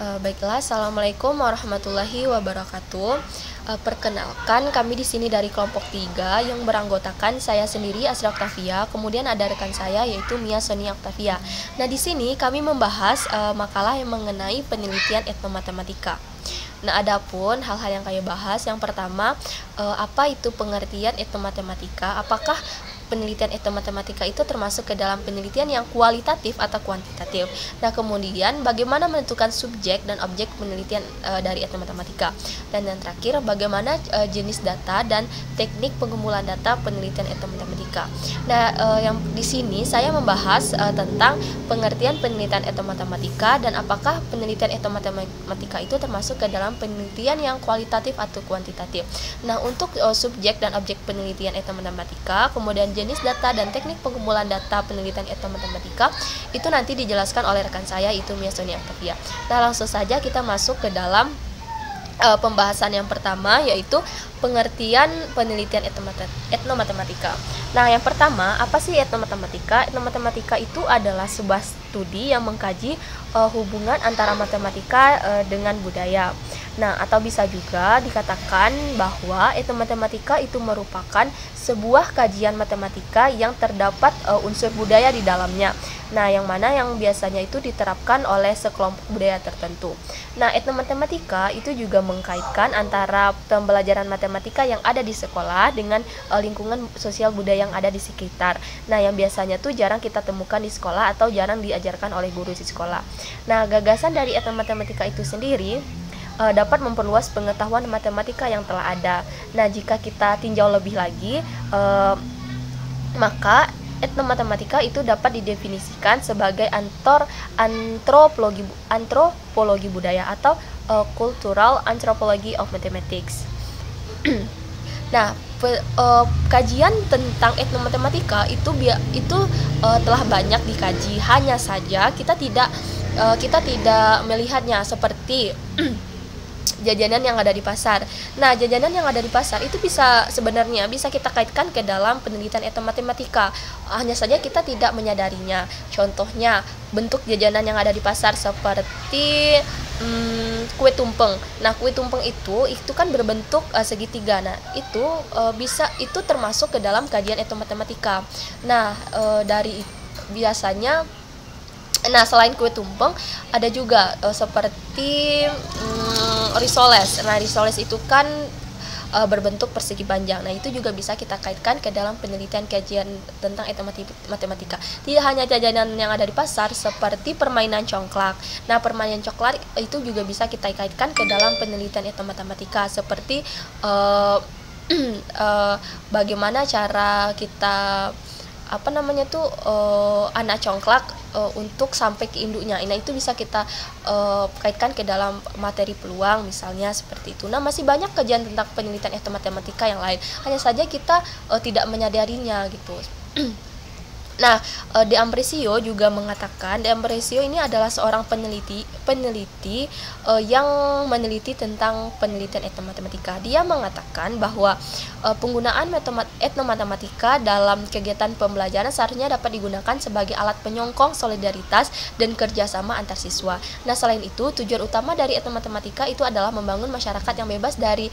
Baiklah, Assalamualaikum warahmatullahi wabarakatuh. Perkenalkan, kami di sini dari kelompok 3 yang beranggotakan saya sendiri Asra Oktavia, kemudian ada rekan saya yaitu Mia Sonia Oktavia. Nah, di sini kami membahas makalah yang mengenai penelitian etnomatematika. Nah, adapun hal-hal yang kami bahas, yang pertama, apa itu pengertian etnomatematika? Apakah penelitian etnomatematika itu termasuk ke dalam penelitian yang kualitatif atau kuantitatif? Nah, kemudian bagaimana menentukan subjek dan objek penelitian dari etnomatematika? Dan yang terakhir, bagaimana jenis data dan teknik pengumpulan data penelitian etnomatematika? Nah, yang di sini saya membahas tentang pengertian penelitian etnomatematika dan apakah penelitian etnomatematika itu termasuk ke dalam penelitian yang kualitatif atau kuantitatif. Nah, untuk subjek dan objek penelitian etnomatematika, kemudian jenis data dan teknik pengumpulan data penelitian etnomatematika itu nanti dijelaskan oleh rekan saya itu Mia Sonia Oktavia. Nah, langsung saja kita masuk ke dalam pembahasan yang pertama, yaitu pengertian penelitian etnomatematika. Nah, yang pertama, apa sih etnomatematika? Etnomatematika itu adalah sebuah studi yang mengkaji hubungan antara matematika dengan budaya. Nah, atau bisa juga dikatakan bahwa etnomatematika itu merupakan sebuah kajian matematika yang terdapat unsur budaya di dalamnya. Nah, yang mana yang biasanya itu diterapkan oleh sekelompok budaya tertentu. Nah, etnomatematika itu juga mengkaitkan antara pembelajaran matematika yang ada di sekolah dengan lingkungan sosial budaya yang ada di sekitar. Nah, yang biasanya tuh jarang kita temukan di sekolah atau jarang diajarkan oleh guru di sekolah. Nah, gagasan dari etnomatematika itu sendiri dapat memperluas pengetahuan matematika yang telah ada. Nah, jika kita tinjau lebih lagi, maka etnomatematika itu dapat didefinisikan sebagai antropologi budaya atau cultural anthropology of mathematics. Nah, kajian tentang etnomatematika itu telah banyak dikaji. Hanya saja kita tidak melihatnya seperti jajanan yang ada di pasar. Nah, jajanan yang ada di pasar itu sebenarnya bisa kita kaitkan ke dalam penelitian etnomatematika. Hanya saja kita tidak menyadarinya. Contohnya, bentuk jajanan yang ada di pasar seperti kue tumpeng. Nah, kue tumpeng itu kan berbentuk segitiga. Nah, itu termasuk ke dalam kajian etnomatematika. Nah, selain kue tumpeng, ada juga seperti risoles. Nah, risoles itu kan berbentuk persegi panjang. Nah, itu juga bisa kita kaitkan ke dalam penelitian kajian tentang etnomatematika. Tidak hanya jajanan yang ada di pasar seperti permainan congklak. Nah, permainan congklak itu juga bisa kita kaitkan ke dalam penelitian etnomatematika seperti bagaimana cara kita anak congklak untuk sampai ke induknya. Nah, itu bisa kita kaitkan ke dalam materi peluang misalnya seperti itu. Nah, masih banyak kajian tentang penelitian etnomatematika yang lain. Hanya saja kita tidak menyadarinya gitu. Nah, D'Ambrosio juga mengatakan, D'Ambrosio ini adalah seorang peneliti yang meneliti tentang penelitian etnomatematika. Dia mengatakan bahwa penggunaan etnomatematika dalam kegiatan pembelajaran seharusnya dapat digunakan sebagai alat penyongkong solidaritas dan kerjasama antar siswa. Nah, selain itu, tujuan utama dari etnomatematika itu adalah membangun masyarakat yang bebas dari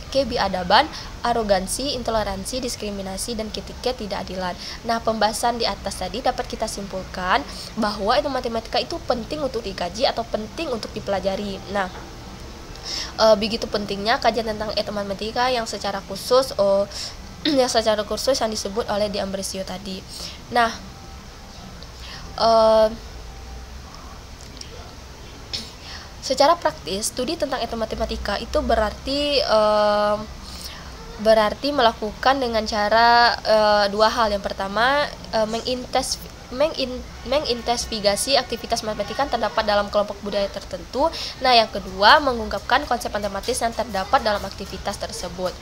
kebiadaban, arogansi, intoleransi, diskriminasi, dan ketidakadilan. Nah, pembahasan di atas tadi dapat kita simpulkan bahwa etnomatematika itu penting untuk dikaji atau penting untuk dipelajari. Nah, begitu pentingnya kajian tentang etnomatematika yang secara khusus yang disebut oleh D'Ambrosio tadi. Nah, secara praktis, studi tentang etnomatematika itu berarti melakukan dengan cara dua hal. Yang pertama, menginvestigasi aktivitas matematika yang terdapat dalam kelompok budaya tertentu. Nah, yang kedua, mengungkapkan konsep matematis yang terdapat dalam aktivitas tersebut.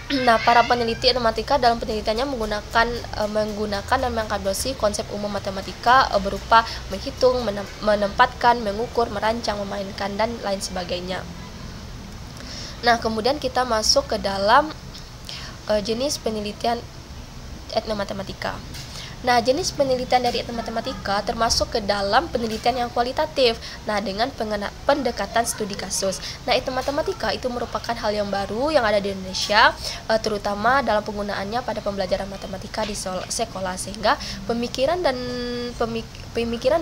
Nah, para peneliti etnomatematika dalam penelitiannya menggunakan dan mengkaji konsep umum matematika berupa menghitung, menempatkan, mengukur, merancang, memainkan, dan lain sebagainya. Nah, kemudian kita masuk ke dalam jenis penelitian etnomatematika. Nah, jenis penelitian dari etnomatematika termasuk ke dalam penelitian yang kualitatif. Nah, dengan pendekatan studi kasus. Nah, etnomatematika itu merupakan hal yang baru yang ada di Indonesia, terutama dalam penggunaannya pada pembelajaran matematika di sekolah, sehingga pemikiran dan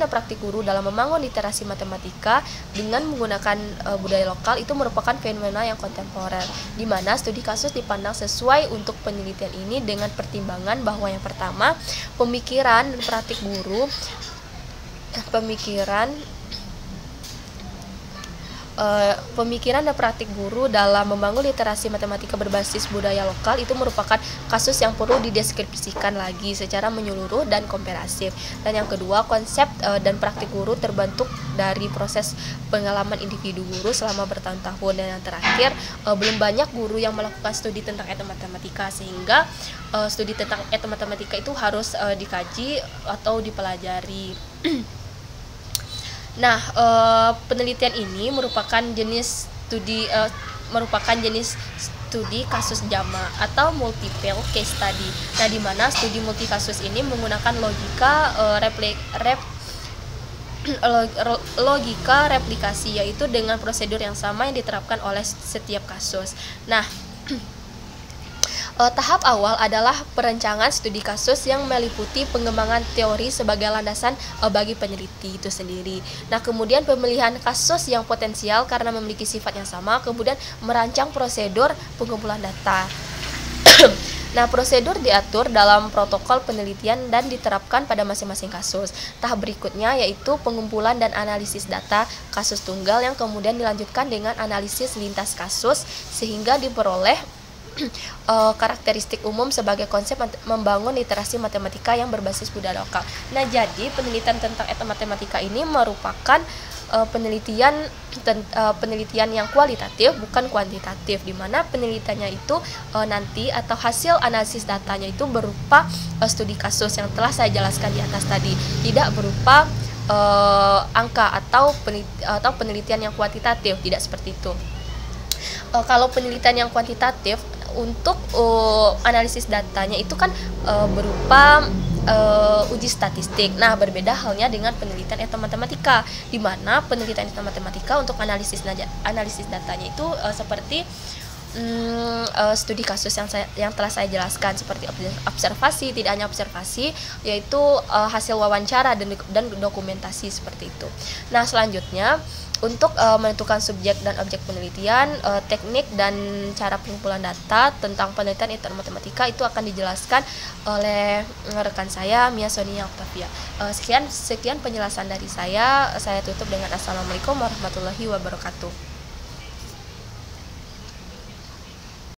praktik guru dalam membangun literasi matematika dengan menggunakan budaya lokal itu merupakan fenomena yang kontemporer, di mana studi kasus dipandang sesuai untuk penelitian ini dengan pertimbangan bahwa yang pertama, pemikiran dan praktik guru pemikiran dan praktik guru dalam membangun literasi matematika berbasis budaya lokal itu merupakan kasus yang perlu dideskripsikan lagi secara menyeluruh dan komprehensif. Dan yang kedua, konsep dan praktik guru terbentuk dari proses pengalaman individu guru selama bertahun-tahun. Dan yang terakhir, belum banyak guru yang melakukan studi tentang etnomatematika, sehingga studi tentang etnomatematika itu harus dikaji atau dipelajari. Nah, penelitian ini merupakan jenis studi kasus jamak atau multiple case study. Nah, di mana studi multi kasus ini menggunakan logika replikasi, yaitu dengan prosedur yang sama yang diterapkan oleh setiap kasus. Nah, tahap awal adalah perencanaan studi kasus yang meliputi pengembangan teori sebagai landasan bagi peneliti itu sendiri. Nah, kemudian pemilihan kasus yang potensial karena memiliki sifat yang sama, kemudian merancang prosedur pengumpulan data. Nah, prosedur diatur dalam protokol penelitian dan diterapkan pada masing-masing kasus. Tahap berikutnya yaitu pengumpulan dan analisis data kasus tunggal yang kemudian dilanjutkan dengan analisis lintas kasus sehingga diperoleh karakteristik umum sebagai konsep membangun literasi matematika yang berbasis budaya lokal. Nah, jadi penelitian tentang etnomatematika ini merupakan penelitian yang kualitatif bukan kuantitatif, di mana penelitiannya itu nanti atau hasil analisis datanya itu berupa studi kasus yang telah saya jelaskan di atas tadi, tidak berupa angka atau penelitian yang kuantitatif, tidak seperti itu. Kalau penelitian yang kuantitatif untuk analisis datanya itu kan berupa uji statistik. Nah, berbeda halnya dengan penelitian etnomatematika, di mana penelitian etnomatematika untuk analisis datanya itu seperti studi kasus yang telah saya jelaskan, seperti observasi, tidak hanya observasi, yaitu hasil wawancara dan dokumentasi seperti itu. Nah, selanjutnya untuk menentukan subjek dan objek penelitian, teknik dan cara pengumpulan data tentang penelitian etnomatematika itu akan dijelaskan oleh rekan saya, Mia Sonia Octavia. Sekian penjelasan dari saya tutup dengan Assalamualaikum warahmatullahi wabarakatuh.